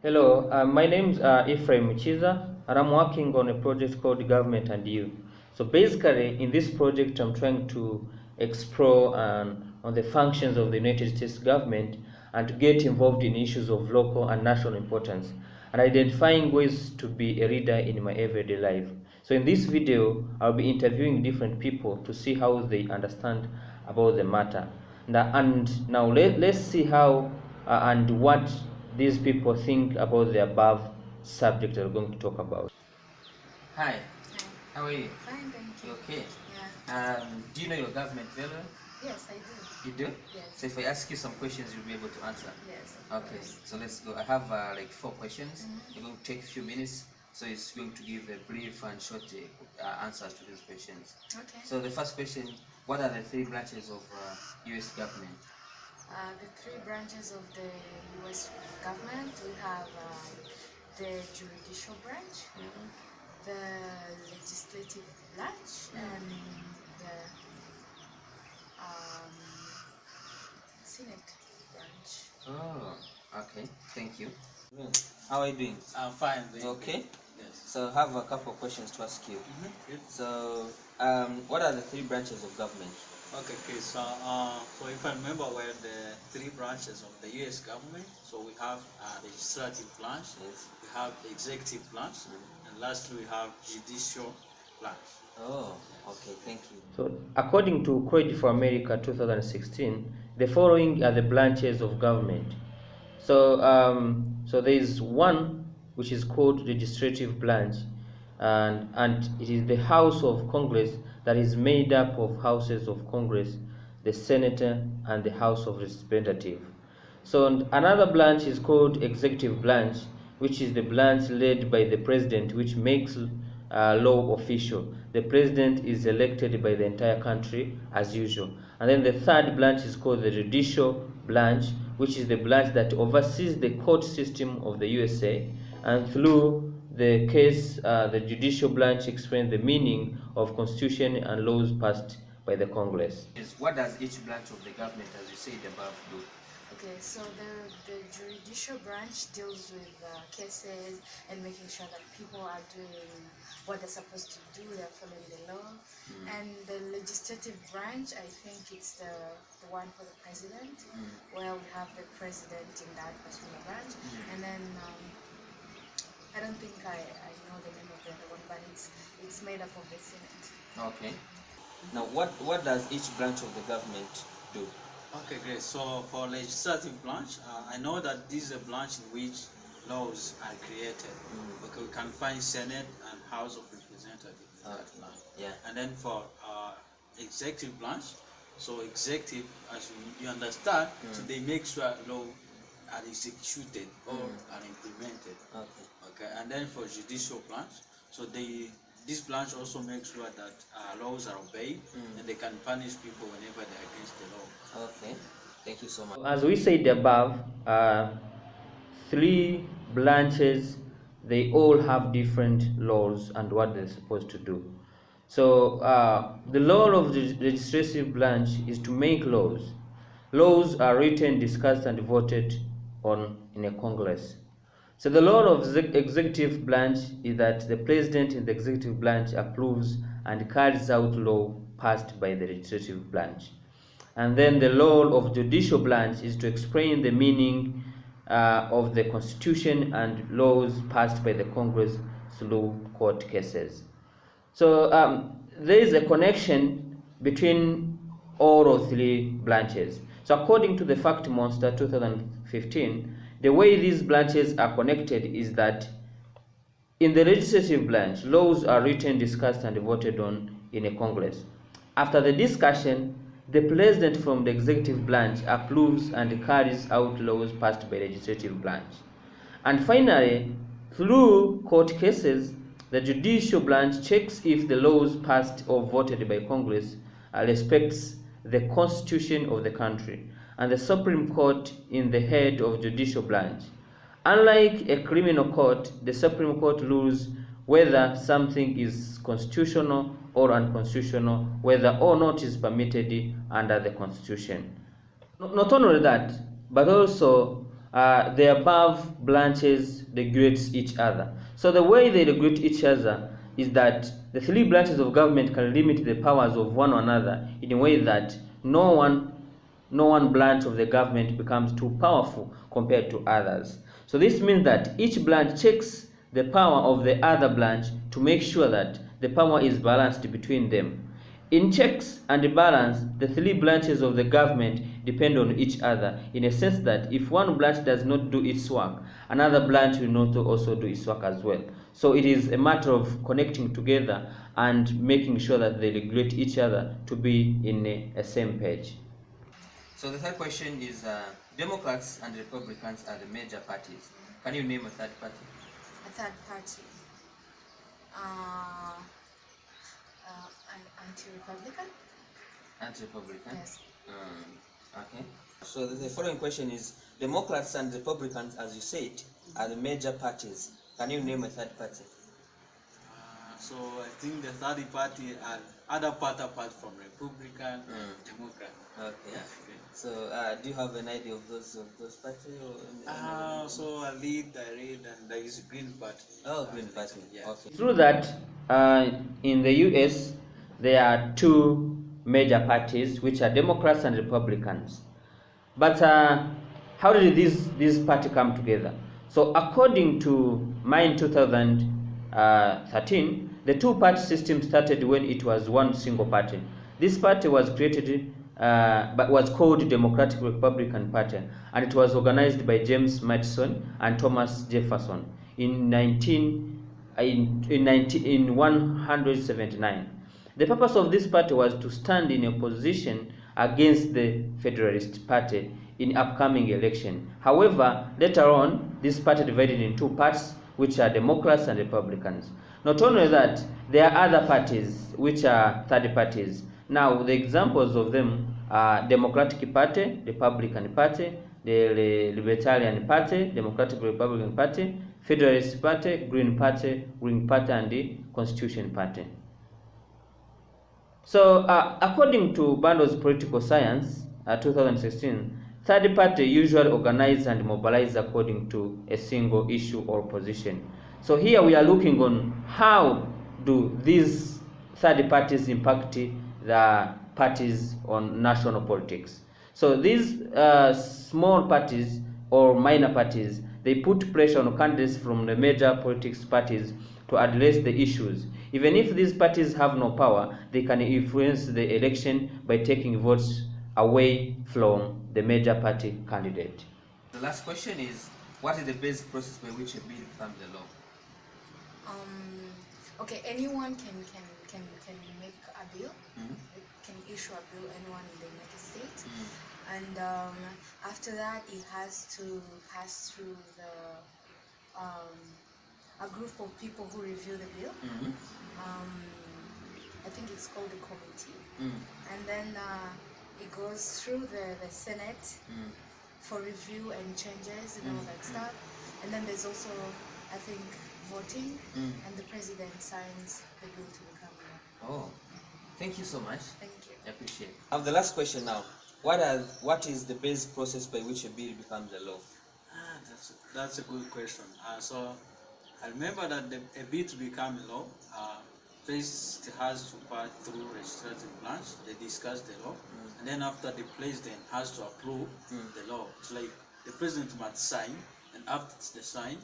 Hello, my name's Ephraim Chiza, and I'm working on a project called Government and You. So basically, in this project, I'm trying to explore on the functions of the United States government and to get involved in issues of local and national importance, and identifying ways to be a leader in my everyday life. So in this video, I'll be interviewing different people to see how they understand about the matter. And now let's see how and what these people think about the above subject that we're going to talk about. Hi, how are you? Fine, thank you. Okay. Yeah. Do you know your government very well? Yes, I do. You do? Yes. So if I ask you some questions, you'll be able to answer? Yes. Okay, so let's go. I have like 4 questions. You're going to take a few minutes, so it's going to give a brief and short answers to these questions. Okay. So the first question, what are the 3 branches of US government? The 3 branches of the U.S. government, we have the judicial branch, the legislative branch, and the Senate branch. Oh, okay, thank you. How are you doing? I'm fine. Okay. Yes. So I have a couple of questions to ask you. Good. So, what are the 3 branches of government? Okay. So if I remember well, the 3 branches of the U.S. government. So we have the legislative branch, Yes. we have the executive branch, and lastly we have judicial branch. Oh, okay, thank you. So, according to Credit for America 2016, the following are the branches of government. So, so there is one which is called legislative branch, and it is the House of Congress that is made up of houses of Congress, the Senate, and the House of Representatives. So another branch is called executive branch, which is the branch led by the president, which makes law official. The president is elected by the entire country as usual. And then the third branch is called the judicial branch, which is the branch that oversees the court system of the USA. And through the case, the judicial branch explains the meaning of constitution and laws passed by the Congress. What does each branch of the government, as you said above, do? Okay, so the judicial branch deals with cases and making sure that people are doing what they're supposed to do, they're following the law. And the legislative branch, I think it's the one for the president, where we have the president in that particular branch. And then I don't think I know the name of the other one, but it's made up of the Senate. Okay. Now, what does each branch of the government do? Okay, great. So for legislative branch, I know that this is a branch in which laws are created. Okay, we can find Senate and House of Representatives in that branch. Yeah. And then for executive branch, so executive, as you understand, so they make sure law are executed or are implemented. Okay. And then for judicial branch, so this branch also makes sure that laws are obeyed and they can punish people whenever they're against the law. Okay, thank you so much. As we said above, 3 branches, they all have different laws and what they're supposed to do. So the law of the legislative branch is to make laws. Laws are written, discussed, and voted on in a Congress. So the law of the executive branch is that the president in the executive branch approves and carries out law passed by the legislative branch. And then the law of judicial branch is to explain the meaning of the Constitution and laws passed by the Congress through court cases. So there is a connection between all of 3 branches. So according to the Fact Monster 2015, the way these branches are connected is that in the legislative branch, laws are written, discussed, and voted on in a Congress. After the discussion, the president from the executive branch approves and carries out laws passed by the legislative branch. And finally, through court cases, the judicial branch checks if the laws passed or voted by Congress respects the Constitution of the country, and the Supreme Court in the head of judicial branch. Unlike a criminal court, the Supreme Court rules whether something is constitutional or unconstitutional, whether or not is permitted under the Constitution. Not only that, but also the above branches regulate each other. So the way they regulate each other is that the three branches of government can limit the powers of one another in a way that no one branch of the government becomes too powerful compared to others. So this means that each branch checks the power of the other branch to make sure that the power is balanced between them. In checks and balance, the three branches of the government depend on each other in a sense that if one branch does not do its work, another branch will not also do its work as well. So it is a matter of connecting together and making sure that they regulate each other to be in a same page. So the third question is, Democrats and Republicans are the major parties. Can you name a third party? A third party. Anti-Republican? Anti-Republican? Yes. Okay. So the following question is, Democrats and Republicans, as you said, are the major parties. Can you name a third party? So I think the third party are other part apart from Republican and Democrat. Okay. Yeah. So do you have an idea of those parties? So I read, and there is Green Party. Oh, Green Party. Yeah. Okay. Through that, in the US, there are two major parties, which are Democrats and Republicans. But how did this party come together? So according to Maine 2013, the two-party system started when it was one single party. This party was created, but was called Democratic Republican Party, and it was organized by James Madison and Thomas Jefferson in 179. The purpose of this party was to stand in opposition against the Federalist Party in upcoming election. However, later on, this party divided in two parts, which are Democrats and Republicans. Not only that, there are other parties, which are third parties. Now, the examples of them are Democratic Party, Republican Party, the Libertarian Party, Democratic Republican Party, Federalist Party, Green Party, and the Constitution Party. So, according to Bando's Political Science, 2016, third party usually organize and mobilize according to a single issue or position. So here we are looking on how do these third parties impact the parties on national politics. So these small parties or minor parties, they put pressure on candidates from the major politics parties to address the issues. Even if these parties have no power, they can influence the election by taking votes away from the major party candidate. The last question is, what is the basic process by which a bill becomes a law? Okay, anyone can make a bill. Mm-hmm. Can issue a bill, anyone in the United States. And after that, it has to pass through a group of people who review the bill. I think it's called a committee. And then it goes through the Senate for review and changes and all that stuff. And then there's also, I think, voting, and the president signs the bill to become law. Oh, thank you so much. Thank you. I appreciate it. I have the last question now. What is the basic process by which a bill becomes a law? That's a good question. So I remember that a bill to become a law, first it has to pass through legislative branch. They discuss the law, and then after the president has to approve the law. It's like the president must sign, and after the sign,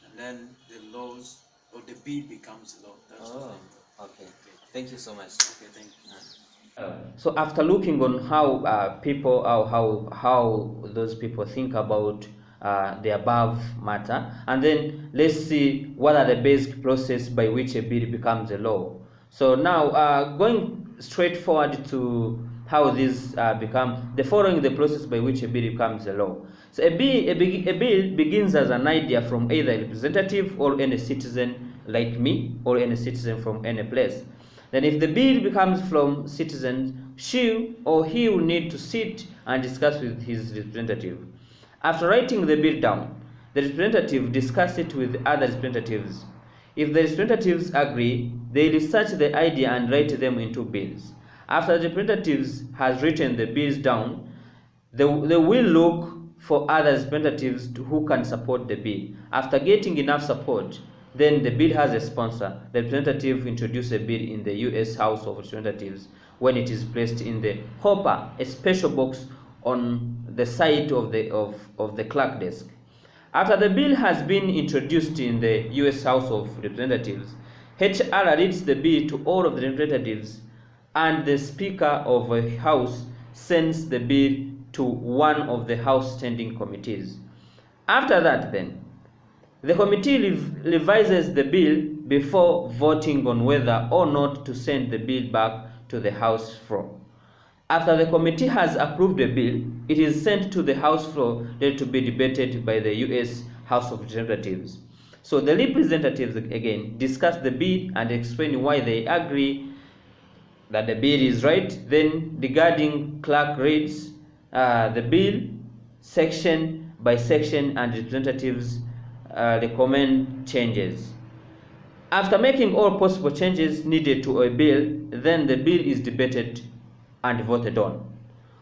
and then the laws or the bill becomes law. That's okay. Thank you so much. Okay, thank you. So after looking on how people, how those people think about the above matter, and then let's see what are the basic process by which a bill becomes a law. So now going straight forward to how this following the process by which a bill becomes a law. So a bill begins as an idea from either a representative or any citizen like me, or any citizen from any place. Then if the bill becomes from citizens, she or he will need to sit and discuss with his representative. After writing the bill down, the representative discusses it with other representatives. If the representatives agree, they research the idea and write them into bills. After the representatives has written the bills down, they will look for other representatives who can support the bill. After getting enough support, then the bill has a sponsor. The representative introduces a bill in the U.S. House of Representatives when it is placed in the hopper, a special box on the side of the clerk desk. After the bill has been introduced in the U.S. House of Representatives, HR reads the bill to all of the representatives, and the Speaker of the House sends the bill to one of the House standing committees. After that, then, the committee revises the bill before voting on whether or not to send the bill back to the House floor. After the committee has approved the bill, it is sent to the House floor ready to be debated by the U.S. House of Representatives. So the representatives again discuss the bill and explain why they agree that the bill is right. Then regarding clerk reads the bill section by section, and representatives recommend changes. After making all possible changes needed to a bill, then the bill is debated and voted on.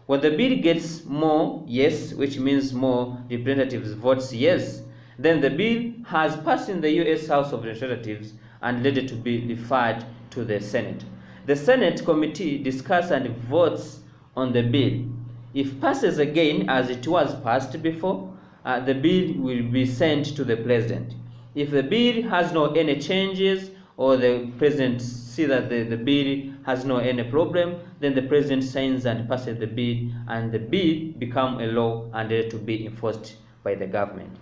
When the bill gets more yes, which means more representatives votes yes, then the bill has passed in the U.S. House of Representatives and ready to be referred to the Senate. The Senate committee discusses and votes on the bill. If passes again as it was passed before, the bill will be sent to the President. If the bill has no any changes, or the President see that the bill has no any problem, then the President signs and passes the bill, and the bill become a law and ready to be enforced by the government.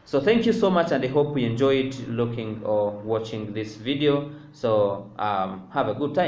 So thank you so much, and I hope you enjoyed looking or watching this video. So have a good time.